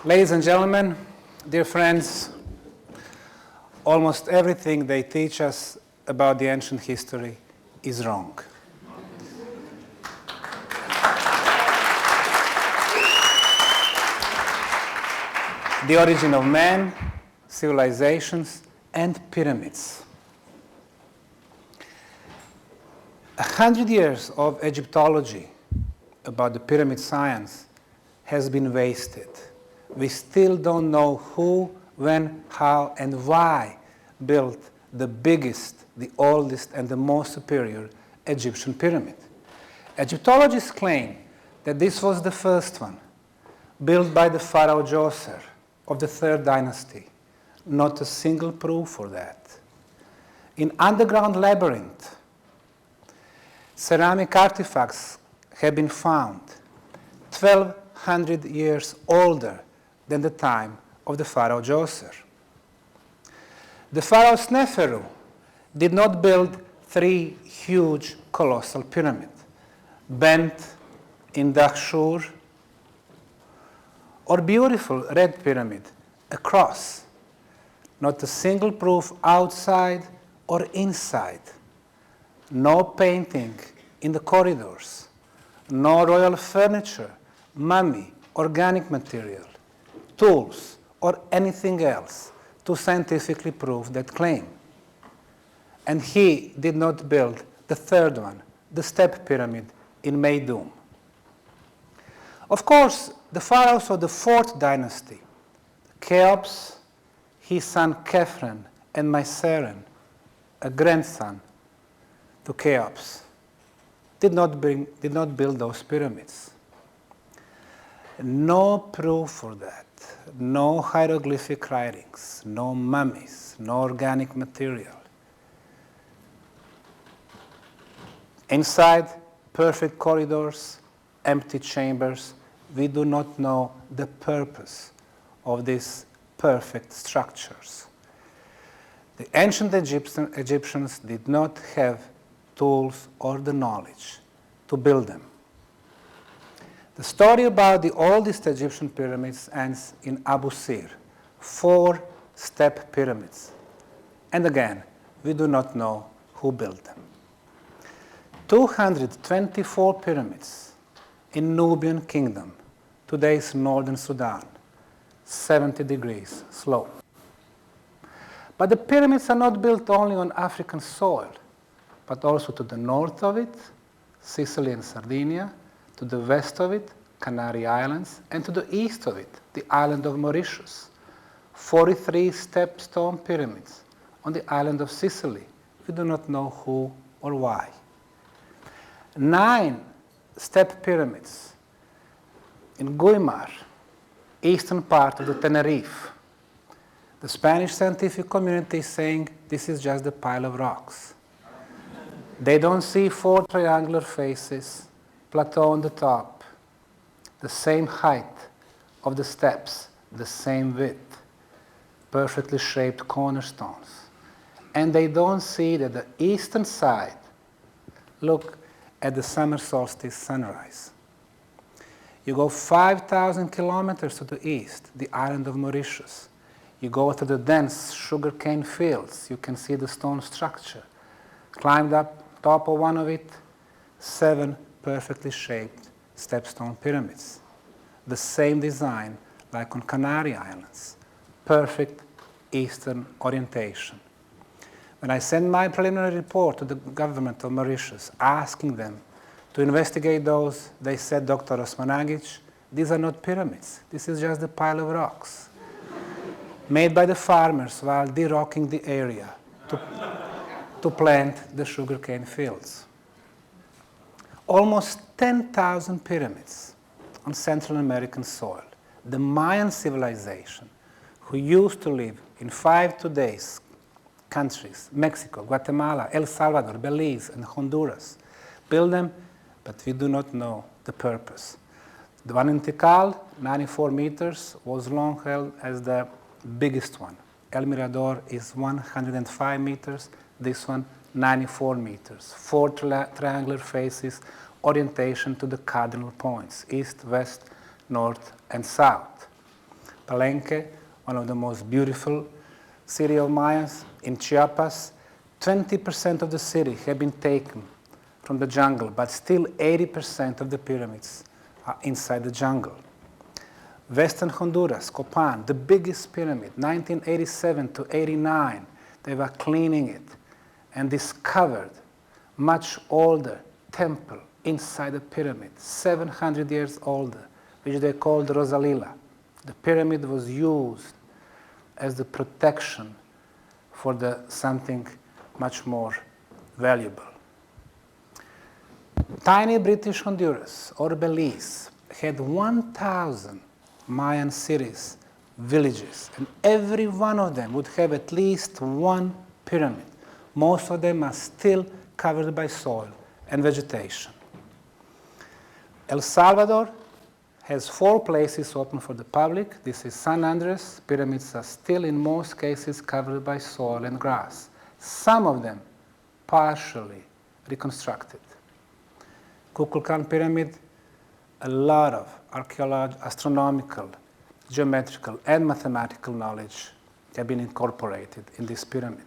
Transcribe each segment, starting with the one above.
Ladies and gentlemen, dear friends, almost everything they teach us about the ancient history is wrong. The origin of man, civilizations, and pyramids. 100 years of Egyptology about the pyramid science has been wasted. We still don't know who, when, how, and why built the biggest, the oldest, and the most superior Egyptian pyramid. Egyptologists claim that this was the first one, built by the pharaoh Djoser of the 3rd dynasty. Not a single proof for that. In underground labyrinth, ceramic artifacts have been found 1,200 years older than the time of the pharaoh Djoser. The pharaoh Sneferu did not build 3 huge colossal pyramids, Bent in Dahshur, or beautiful red pyramid, a cross. Not a single proof outside or inside. No painting in the corridors. No royal furniture, mummy, organic material, tools, or anything else to scientifically prove that claim. And he did not build the 3rd one, the step pyramid in Meidum. Of course, the pharaohs of the 4th dynasty, Cheops, his son Khephren, and Myceren, a grandson to Cheops, did not build those pyramids. No proof for that. No hieroglyphic writings, no mummies, no organic material. Inside, perfect corridors, empty chambers. We do not know the purpose of these perfect structures. The ancient Egyptians did not have tools or the knowledge to build them. The story about the oldest Egyptian pyramids ends in Abu Sir, 4 step pyramids. And again, we do not know who built them. 224 pyramids in Nubian Kingdom, today's northern Sudan, 70 degrees slope. But the pyramids are not built only on African soil, but also to the north of it, Sicily and Sardinia, to the west of it, Canary Islands, and to the east of it, the island of Mauritius. 43 step stone pyramids on the island of Sicily. We do not know who or why. 9 step pyramids in Guimar, eastern part of the Tenerife. The Spanish scientific community is saying this is just a pile of rocks. They don't see 4 triangular faces, plateau on the top, the same height of the steps, the same width, perfectly shaped cornerstones. And they don't see that the eastern side, look at the summer solstice sunrise. You go 5,000 kilometers to the east, the island of Mauritius. You go to the dense sugarcane fields. You can see the stone structure. Climbed up top of one of it, 7 perfectly shaped stepstone pyramids. The same design like on Canary Islands. Perfect eastern orientation. When I sent my preliminary report to the government of Mauritius, asking them to investigate those, they said, Dr. Osmanagich, these are not pyramids. This is just a pile of rocks made by the farmers while de-rocking the area to plant the sugarcane fields. Almost 10,000 pyramids on Central American soil. The Mayan civilization, who used to live in 5 today's countries, Mexico, Guatemala, El Salvador, Belize, and Honduras, built them, but we do not know the purpose. The one in Tikal, 94 meters, was long held as the biggest one. El Mirador is 105 meters, this one 94 meters. 4 triangular faces, orientation to the cardinal points, east, west, north, and south. Palenque, one of the most beautiful city of Mayans. In Chiapas, 20% of the city have been taken from the jungle, but still 80% of the pyramids are inside the jungle. Western Honduras, Copan, the biggest pyramid, 1987 to 89, they were cleaning it and discovered much older temple inside the pyramid, 700 years older, which they called Rosalila. The pyramid was used as the protection for something much more valuable. Tiny British Honduras or Belize had 1,000 Mayan cities, villages, and every one of them would have at least one pyramid. Most of them are still covered by soil and vegetation. El Salvador has 4 places open for the public. This is San Andres. Pyramids are still, in most cases, covered by soil and grass. Some of them partially reconstructed. Kukulkan Pyramid, a lot of archaeological, astronomical, geometrical, and mathematical knowledge have been incorporated in this pyramid.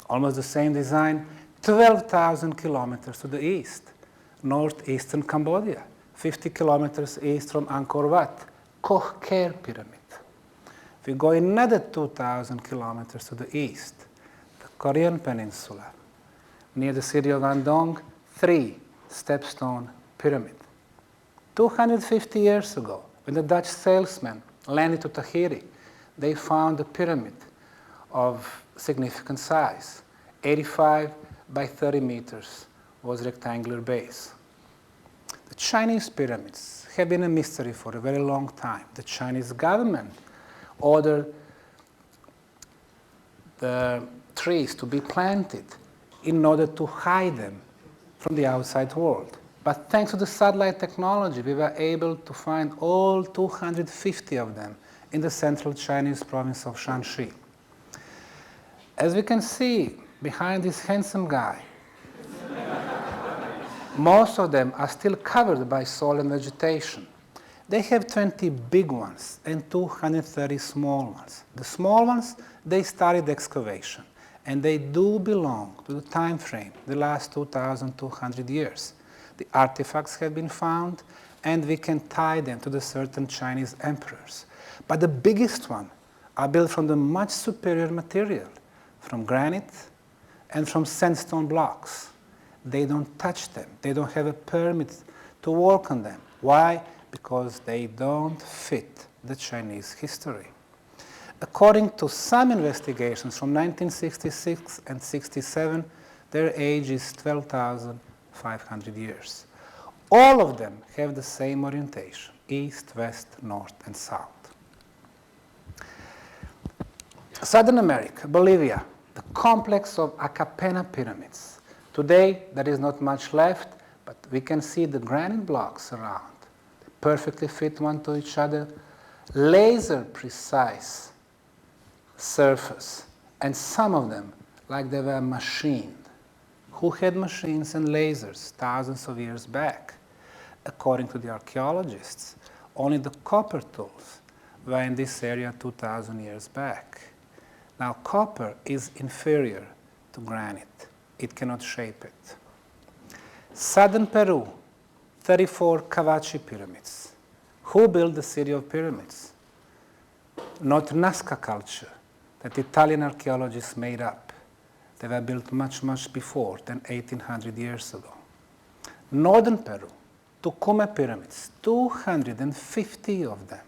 Almost the same design, 12,000 kilometers to the east, northeastern Cambodia, 50 kilometers east from Angkor Wat, Koh Ker Pyramid. If we go another 2,000 kilometers to the east, the Korean Peninsula, near the city of Andong, 3 stepstone pyramid. 250 years ago, when the Dutch salesmen landed to Tahiti, they found a pyramid of significant size. 85 by 30 meters was rectangular base. The Chinese pyramids have been a mystery for a very long time. The Chinese government ordered the trees to be planted in order to hide them from the outside world. But thanks to the satellite technology, we were able to find all 250 of them in the central Chinese province of Shanxi. As we can see behind this handsome guy, most of them are still covered by soil and vegetation. They have 20 big ones and 230 small ones. The small ones, they started excavation, and they do belong to the time frame, the last 2,200 years. The artifacts have been found, and we can tie them to the certain Chinese emperors. But the biggest one are built from the much superior material, from granite and from sandstone blocks. They don't touch them. They don't have a permit to work on them. Why? Because they don't fit the Chinese history. According to some investigations from 1966 and 67, their age is 12,500 years. All of them have the same orientation, east, west, north, and south. Southern America, Bolivia, the complex of Acapena pyramids. Today, there is not much left, but we can see the granite blocks around. They perfectly fit one to each other. Laser precise surface, and some of them like they were machined. Who had machines and lasers thousands of years back? According to the archaeologists, only the copper tools were in this area 2,000 years back. Now, copper is inferior to granite. It cannot shape it. Southern Peru, 34 Cavachi pyramids. Who built the city of pyramids? Not Nazca culture that Italian archaeologists made up. They were built much, much before than 1,800 years ago. Northern Peru, Tucumán pyramids, 250 of them.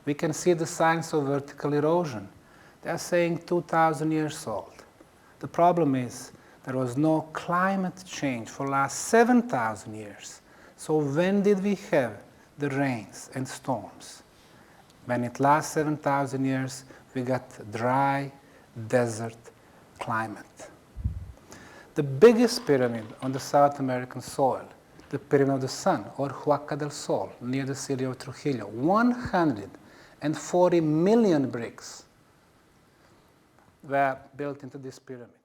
We can see the signs of vertical erosion. They are saying 2,000 years old. The problem is there was no climate change for the last 7,000 years. So when did we have the rains and storms? When it lasts 7,000 years, we got dry desert climate. The biggest pyramid on the South American soil, the Pyramid of the Sun, or Huaca del Sol, near the city of Trujillo, 140 million bricks were built into this pyramid.